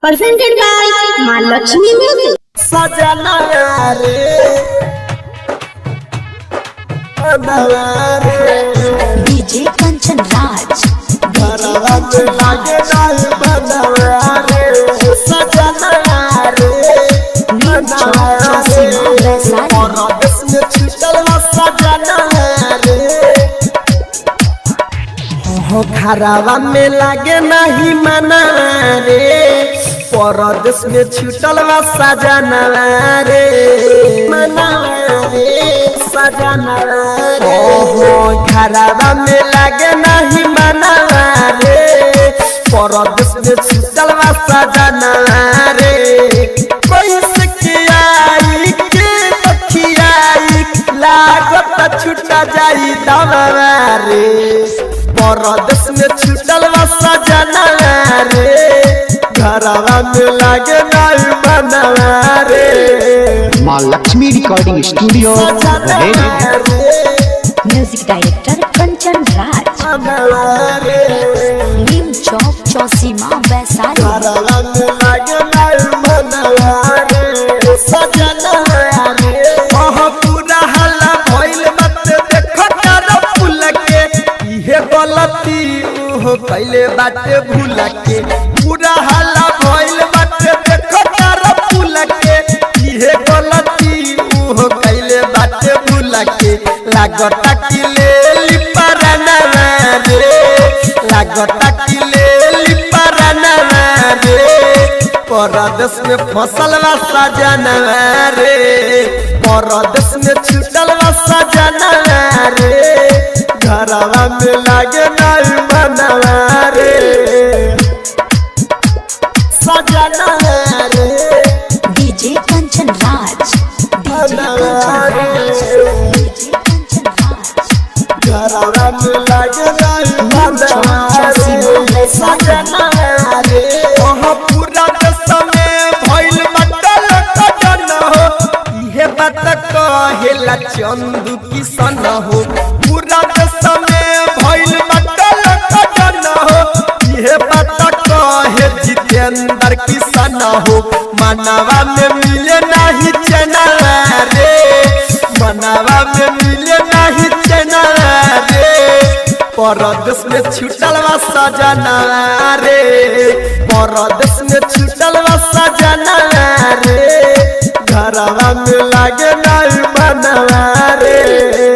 presented by Mahalakshmi Music. सजना रे DJ Kanchan Raj घरवा में लागे नहीं बनवा रे सजना रे और देश में छुटल सजना रे हो घरवा में लागे नहीं मना रे परदेश में छुटल सजना रे मना रे सजना रे हो घरवा में लागे नहीं मना रे परदेश में छुटल सजना रे कैसे कियाई के तखियाई लागत छुटा जाई दवा रे परदेश में छुटल सजना रे घरवा में लागे नहीं बनवा रे Mahalakshmi recording studio music director Kanchan Raj Neem Chowk Chausima Vaishali घरवा में लागे नहीं बनवा रे सजना रे ओह पूरा हल्ला भइल मत देखो कर फूल के इहे गलती ओह पहले बाटे भूल के पूरा हल्ला भइल मत देखो कर फूल के इहे गलती ओह पहले बाटे भूल के लागता कि ले लिपरना रे लागता कि ले लिपरना रे परदेश में फसल सजना रे परदेश में छुटल सजना रे घरवा में लागे नहीं बनवा रे सजना रे डीजे कंचन राज घरवा में लागे नहीं बनवा रे सजना रे ओह पूरा देश में भइल बटल कजन हो इहे बात कहेला चंदू किशन हो पूरा देश में भइल बटल कजन हो इहे बात कहे जितेंद्र किशन हो मनवा में मिले नहीं चना रे मनवा में मिले नहीं चना रे परदेश में छुटल सजना रे परदेश में छुटल सजना रे घरवा में लागे नहीं बनवा रे।